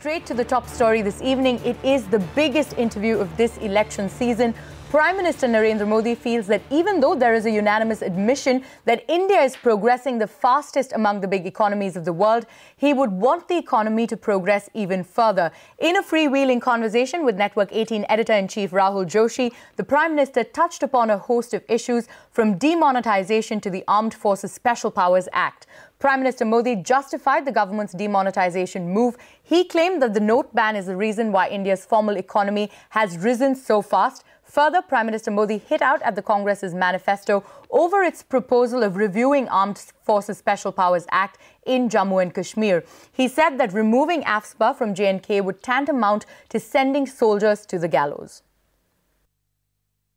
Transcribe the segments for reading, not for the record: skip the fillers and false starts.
straight to the top story this evening. It is the biggest interview of this election season. Prime Minister Narendra Modi feels that even though there is a unanimous admission that India is progressing the fastest among the big economies of the world, he would want the economy to progress even further. In a freewheeling conversation with Network 18 Editor-in-Chief Rahul Joshi, the Prime Minister touched upon a host of issues from demonetization to the Armed Forces Special Powers Act. Prime Minister Modi justified the government's demonetization move. He claimed that the note ban is the reason why India's formal economy has risen so fast. Further, Prime Minister Modi hit out at the Congress's manifesto over its proposal of reviewing Armed Forces Special Powers Act in Jammu and Kashmir. He said that removing AFSPA from J&K would tantamount to sending soldiers to the gallows.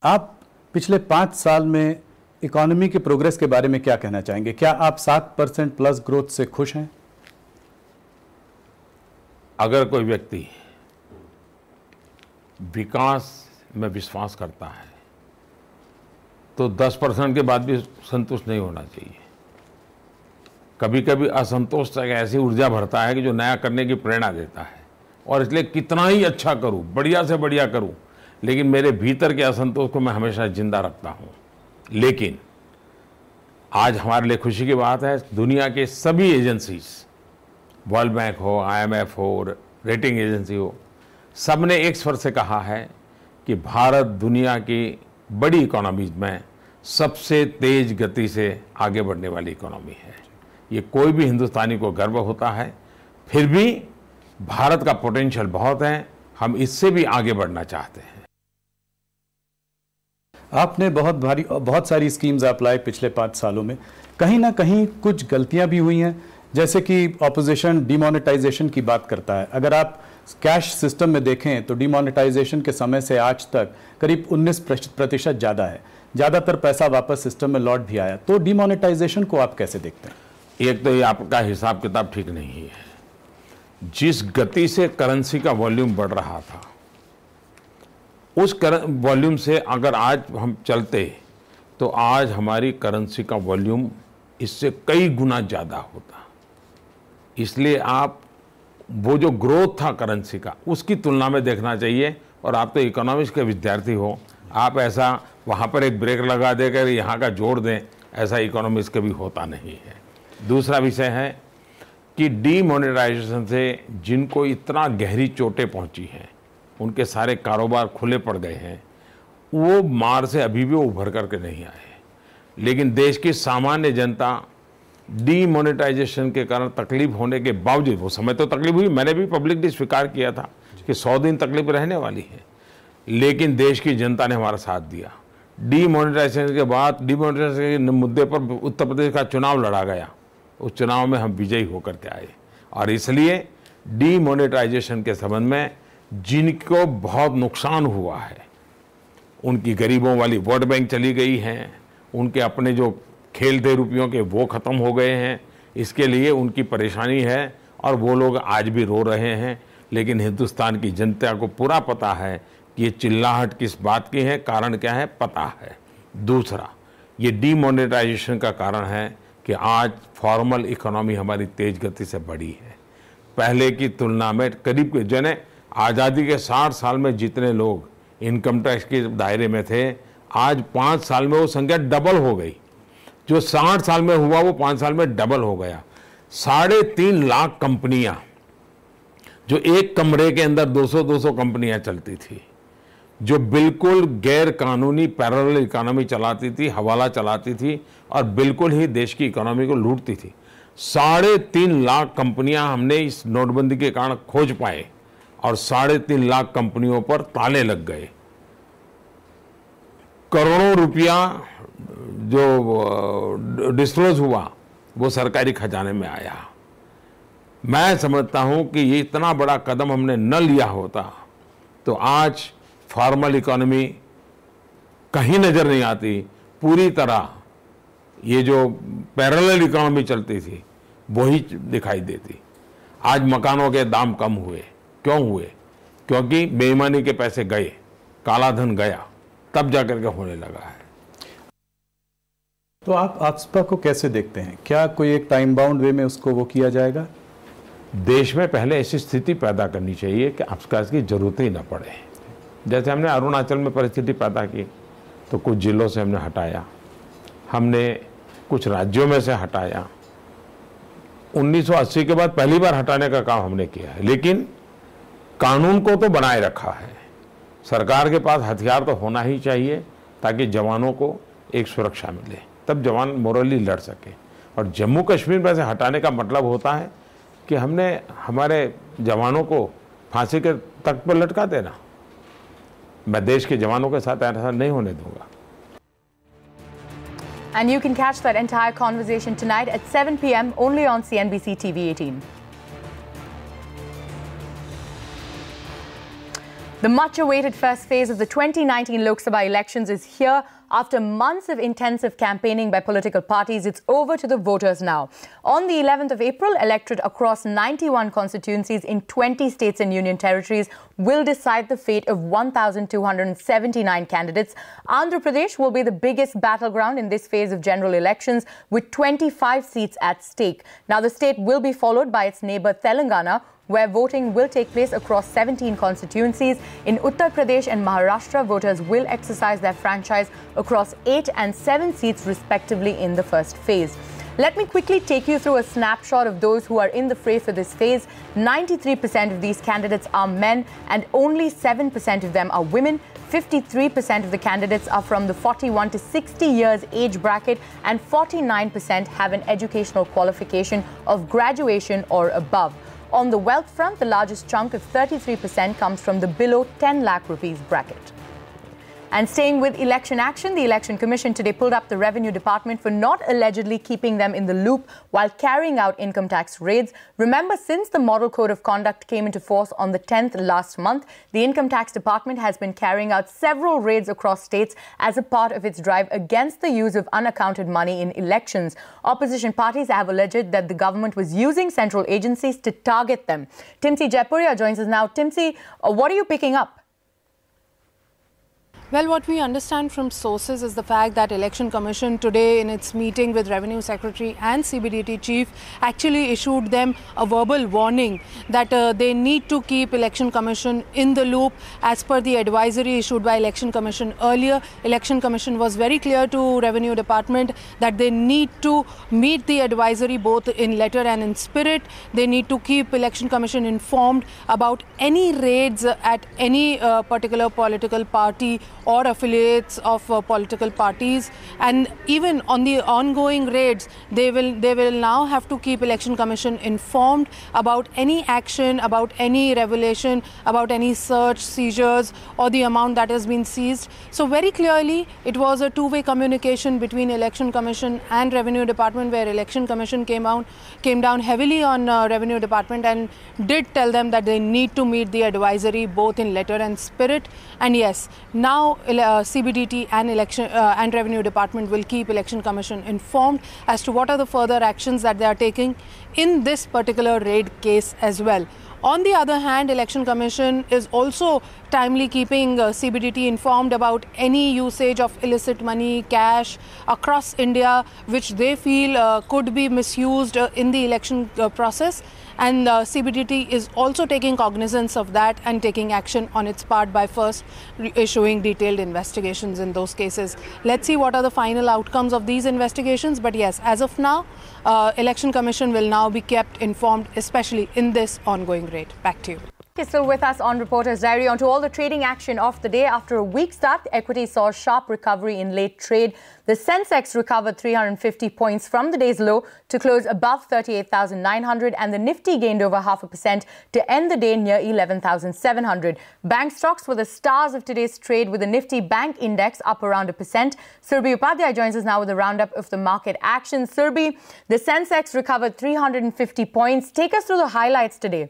आप पिछले 5 साल में economy के progress के बारे में क्या कहना चाहेंगे? क्या आप 7% प्लस ग्रोथ से खुश हैं? अगर कोई व्यक्ति विकास में विश्वास करता है तो 10% के बाद भी संतुष्ट नहीं होना चाहिए। कभी कभी असंतोष एक ऐसी ऊर्जा भरता है कि जो नया करने की प्रेरणा देता है, और इसलिए कितना ही अच्छा करूं, बढ़िया से बढ़िया करूं, लेकिन मेरे भीतर के असंतोष को मैं हमेशा जिंदा रखता हूं। लेकिन आज हमारे लिए खुशी की बात है, दुनिया के सभी एजेंसीज, वर्ल्ड बैंक हो, IMF हो, रेटिंग एजेंसी हो, सब ने एक स्वर से कहा है कि भारत दुनिया की बड़ी इकोनॉमीज में सबसे तेज गति से आगे बढ़ने वाली इकोनॉमी है। ये कोई भी हिंदुस्तानी को गर्व होता है। फिर भी भारत का पोटेंशियल बहुत है, हम इससे भी आगे बढ़ना चाहते हैं। आपने बहुत सारी स्कीम्स आप लाए पिछले 5 सालों में। कहीं ना कहीं कुछ गलतियां भी हुई हैं, जैसे कि ऑपोजिशन डिमोनेटाइजेशन की बात करता है। अगर आप कैश सिस्टम में देखें तो डिमोनेटाइजेशन के समय से आज तक करीब 19% ज़्यादा है। ज़्यादातर पैसा वापस सिस्टम में लौट भी आया। तो डिमोनेटाइजेशन को आप कैसे देखते हैं? एक तो ये आपका हिसाब किताब ठीक नहीं है। जिस गति से करेंसी का वॉल्यूम बढ़ रहा था, उस वॉल्यूम से अगर आज हम चलते तो आज हमारी करेंसी का वॉल्यूम इससे कई गुना ज़्यादा होता। इसलिए आप वो जो ग्रोथ था करेंसी का, उसकी तुलना में देखना चाहिए। और आप तो इकोनॉमिक्स के विद्यार्थी हो, आप ऐसा वहाँ पर एक ब्रेक लगा देकर यहाँ का जोड़ दें, ऐसा इकोनॉमिक्स कभी होता नहीं है। दूसरा विषय है कि डीमोनेटाइजेशन से जिनको इतना गहरी चोटें पहुँची हैं, उनके सारे कारोबार खुले पड़ गए हैं, वो मार से अभी भी उभर करके नहीं आए। लेकिन देश की सामान्य जनता डीमोनेटाइजेशन के कारण तकलीफ होने के बावजूद, वो समय तो तकलीफ हुई, मैंने भी पब्लिकली स्वीकार किया था कि 100 दिन तकलीफ रहने वाली है, लेकिन देश की जनता ने हमारा साथ दिया। डीमोनेटाइजेशन के बाद डीमोनेटाइजेशन के मुद्दे पर उत्तर प्रदेश का चुनाव लड़ा गया, उस चुनाव में हम विजयी होकर के आए। और इसलिए डीमोनेटाइजेशन के संबंध में जिनको बहुत नुकसान हुआ है, उनकी गरीबों वाली वोट बैंक चली गई है, उनके अपने जो खेलते रुपयों के वो ख़त्म हो गए हैं, इसके लिए उनकी परेशानी है और वो लोग आज भी रो रहे हैं। लेकिन हिंदुस्तान की जनता को पूरा पता है कि ये चिल्लाहट किस बात की है, कारण क्या है, पता है। दूसरा, ये डीमोनेटाइजेशन का कारण है कि आज फॉर्मल इकोनॉमी हमारी तेज गति से बढ़ी है। पहले की तुलना में करीब जने आज़ादी के 60 साल में जितने लोग इनकम टैक्स के दायरे में थे, आज 5 साल में वो संख्या डबल हो गई। जो 60 साल में हुआ वो 5 साल में डबल हो गया। 3.5 लाख कंपनियां, जो एक कमरे के अंदर 200 कंपनियां चलती थी, जो बिल्कुल गैर कानूनी पैरेलल इकोनॉमी चलाती थी, हवाला चलाती थी और बिल्कुल ही देश की इकोनॉमी को लूटती थी, 3.5 लाख कंपनियां हमने इस नोटबंदी के कारण खोज पाए और 3.5 लाख कंपनियों पर ताले लग गए। करोड़ों रुपया जो डिस्क्लोज हुआ वो सरकारी खजाने में आया। मैं समझता हूं कि ये इतना बड़ा कदम हमने न लिया होता तो आज फॉर्मल इकोनॉमी कहीं नजर नहीं आती, पूरी तरह ये जो पैरेलल इकोनॉमी चलती थी वही दिखाई देती। आज मकानों के दाम कम हुए, क्यों हुए? क्योंकि बेईमानी के पैसे गए, काला धन गया, तब जाकर के होने लगा है। तो आप AFSPA को कैसे देखते हैं? क्या कोई एक टाइम बाउंड वे में उसको वो किया जाएगा? देश में पहले ऐसी स्थिति पैदा करनी चाहिए कि अफसोस की जरूरत ही ना पड़े। जैसे हमने अरुणाचल में परिस्थिति पैदा की तो कुछ जिलों से हमने हटाया, हमने कुछ राज्यों में से हटाया। 1980 के बाद पहली बार हटाने का काम हमने किया है, लेकिन कानून को तो बनाए रखा है। सरकार के पास हथियार तो होना ही चाहिए ताकि जवानों को एक सुरक्षा मिले, तब जवान मोरली लड़ सके। और जम्मू कश्मीर में से हटाने का मतलब होता है कि हमने हमारे जवानों को फांसी के तख्त पर लटका देना। मैं देश के जवानों के साथ ऐसा नहीं होने दूंगा। And you can catch that entire conversation tonight at 7 p.m. only on CNBC-TV18. The much-awaited first phase of the 2019 Lok Sabha elections is here. After months of intensive campaigning by political parties, it's over to the voters now. On the 11th of April, electorate across 91 constituencies in 20 states and union territories will decide the fate of 1,279 candidates. Andhra Pradesh will be the biggest battleground in this phase of general elections, with 25 seats at stake. Now, the state will be followed by its neighbour Telangana, where voting will take place across 17 constituencies. In Uttar Pradesh and Maharashtra, voters will exercise their franchise across 8 and 7 seats respectively in the first phase. Let me quickly take you through a snapshot of those who are in the fray for this phase. 93% of these candidates are men and only 7% of them are women. 53% of the candidates are from the 41 to 60 years age bracket, and 49% have an educational qualification of graduation or above. On the wealth front, the largest chunk of 33% comes from the below 10 lakh rupees bracket. And staying with election action, the Election Commission today pulled up the Revenue Department for not allegedly keeping them in the loop while carrying out income tax raids. Remember, since the Model Code of Conduct came into force on the 10th last month, the Income Tax Department has been carrying out several raids across states as a part of its drive against the use of unaccounted money in elections. Opposition parties have alleged that the government was using central agencies to target them. Timsi Jaipuria joins us now. Timsi, what are you picking up? Well, what we understand from sources is the fact that Election Commission today in its meeting with Revenue Secretary and CBDT Chief actually issued them a verbal warning that they need to keep Election Commission in the loop as per the advisory issued by Election Commission earlier. Election Commission was very clear to Revenue Department that they need to meet the advisory both in letter and in spirit. They need to keep Election Commission informed about any raids at any particular political party or affiliates of political parties, and even on the ongoing raids, they will now have to keep Election Commission informed about any action, about any revelation, about any search, seizures, or the amount that has been seized. So very clearly, it was a two-way communication between Election Commission and Revenue Department, where Election Commission came down heavily on Revenue Department and did tell them that they need to meet the advisory both in letter and spirit. And yes, now CBDT and Revenue Department will keep Election Commission informed as to what are the further actions that they are taking in this particular raid case as well. On the other hand, Election Commission is also timely keeping CBDT informed about any usage of illicit money, cash across India, which they feel could be misused in the election process. And CBDT is also taking cognizance of that and taking action on its part by first issuing detailed investigations in those cases. Let's see what are the final outcomes of these investigations. But yes, as of now, Election Commission will now be kept informed, especially in this ongoing raid. Back to you. Okay, still with us on Reporter's Diary. On to all the trading action of the day. After a weak start, the equity saw a sharp recovery in late trade. The Sensex recovered 350 points from the day's low to close above 38,900, and the Nifty gained over 0.5% to end the day near 11,700. Bank stocks were the stars of today's trade, with the Nifty Bank Index up around 1%. Surbi Upadhyay joins us now with a roundup of the market action. Surbi, the Sensex recovered 350 points. Take us through the highlights today.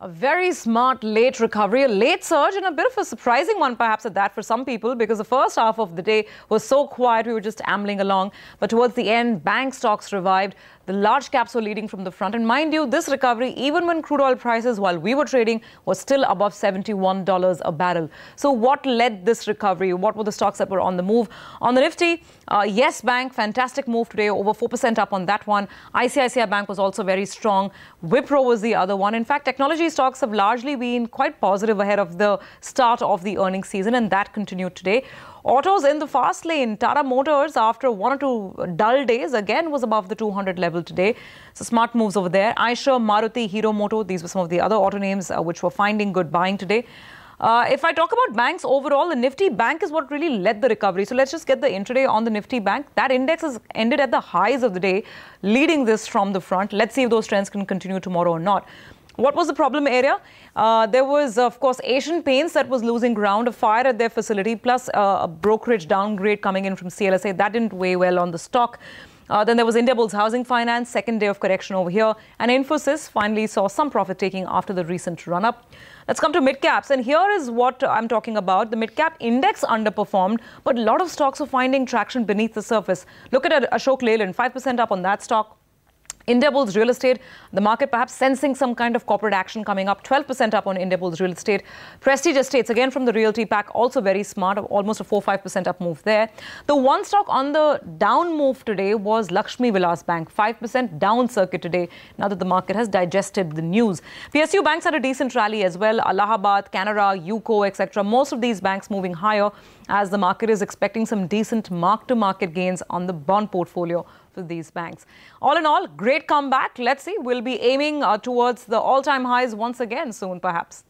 A very smart late recovery, a late surge, and a bit of a surprising one perhaps at that for some people, because the first half of the day was so quiet, we were just ambling along. But towards the end, bank stocks revived. The large caps were leading from the front. And mind you, this recovery, even when crude oil prices, while we were trading, was still above $71 a barrel. So what led this recovery? What were the stocks that were on the move? On the Nifty, Yes Bank, fantastic move today, over 4% up on that one. ICICI Bank was also very strong. Wipro was the other one. In fact, technology stocks have largely been quite positive ahead of the start of the earnings season, and that continued today. Autos in the fast lane. Tata Motors, after 1 or 2 dull days, again was above the 200 level today. So smart moves over there. Eicher, Maruti, Hero Moto, these were some of the other auto names which were finding good buying today. If I talk about banks overall, the Nifty Bank is what really led the recovery. So let's just get the intraday on the Nifty Bank. That index has ended at the highs of the day, leading this from the front. Let's see if those trends can continue tomorrow or not. What was the problem area? There was, of course, Asian Paints that was losing ground, a fire at their facility, plus a brokerage downgrade coming in from CLSA. That didn't weigh well on the stock. Then there was Indiabulls Housing Finance, second day of correction over here. And Infosys finally saw some profit taking after the recent run-up. Let's come to mid-caps. And here is what I'm talking about. The mid-cap index underperformed, but a lot of stocks are finding traction beneath the surface. Look at Ashok Leyland, 5% up on that stock. Indiabulls Real Estate, the market perhaps sensing some kind of corporate action coming up, 12% up on Indiabulls Real Estate. Prestige Estates, again from the Realty Pack, also very smart, almost a 4-5% up move there. The one stock on the down move today was Lakshmi Vilas Bank, 5% down circuit today, now that the market has digested the news. PSU banks had a decent rally as well, Allahabad, Canara, UCO, etc. Most of these banks moving higher as the market is expecting some decent mark-to-market gains on the bond portfolio for these banks. All in all, great comeback. Let's see, we'll be aiming towards the all-time highs once again soon, perhaps.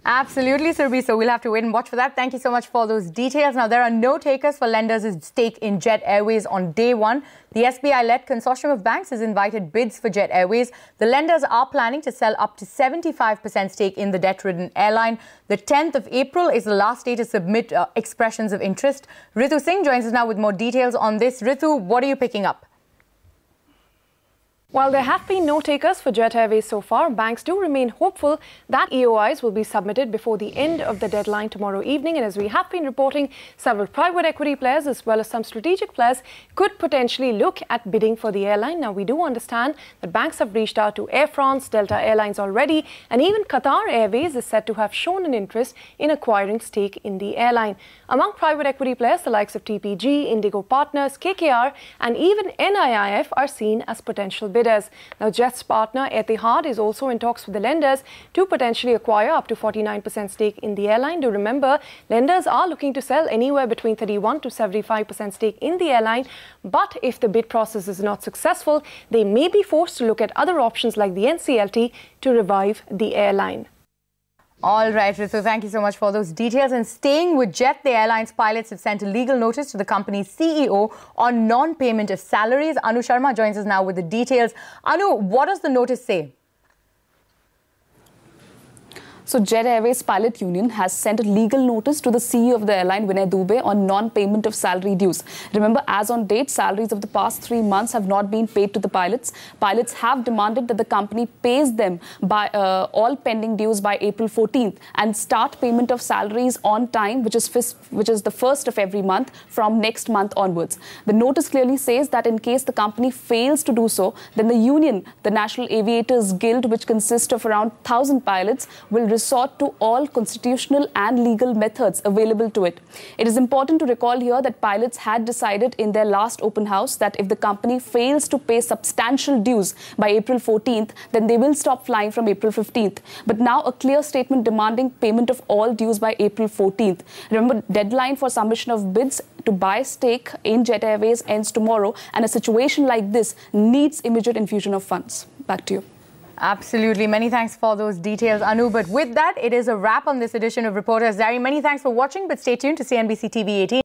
Absolutely, Surbhi. So we'll have to wait and watch for that. Thank you so much for those details. Now, there are no takers for lenders' stake in Jet Airways on day one. The SBI-led consortium of banks has invited bids for Jet Airways. The lenders are planning to sell up to 75% stake in the debt-ridden airline. The 10th of April is the last day to submit expressions of interest. Ritu Singh joins us now with more details on this. Ritu, what are you picking up? While there have been no takers for Jet Airways so far, banks do remain hopeful that EOIs will be submitted before the end of the deadline tomorrow evening. And as we have been reporting, several private equity players as well as some strategic players could potentially look at bidding for the airline. Now, we do understand that banks have reached out to Air France, Delta Airlines already, and even Qatar Airways is said to have shown an interest in acquiring stake in the airline. Among private equity players, the likes of TPG, Indigo Partners, KKR, and even NIIF are seen as potential bidders. Now, Jet's partner Etihad is also in talks with the lenders to potentially acquire up to 49% stake in the airline. Do remember, lenders are looking to sell anywhere between 31 to 75% stake in the airline. But if the bid process is not successful, they may be forced to look at other options like the NCLT to revive the airline. All right, Ritu, thank you so much for those details. And staying with Jet, the airline's pilots have sent a legal notice to the company's CEO on non-payment of salaries. Anu Sharma joins us now with the details. Anu, what does the notice say? So Jet Airways Pilot Union has sent a legal notice to the CEO of the airline, Vinay Dubey, on non-payment of salary dues. Remember, as on date, salaries of the past 3 months have not been paid to the pilots. Pilots have demanded that the company pays them by all pending dues by April 14th and start payment of salaries on time, which is the first of every month from next month onwards. The notice clearly says that in case the company fails to do so, then the union, the National Aviators Guild, which consists of around 1,000 pilots, will resort to all constitutional and legal methods available to it. It is important to recall here that pilots had decided in their last open house that if the company fails to pay substantial dues by April 14th, then they will stop flying from April 15th. But now a clear statement demanding payment of all dues by April 14th. Remember, deadline for submission of bids to buy stake in Jet Airways ends tomorrow, and a situation like this needs immediate infusion of funds. Back to you. Absolutely. Many thanks for those details, Anu. But with that, it is a wrap on this edition of Reporters Diary. Many thanks for watching, but stay tuned to CNBC-TV18.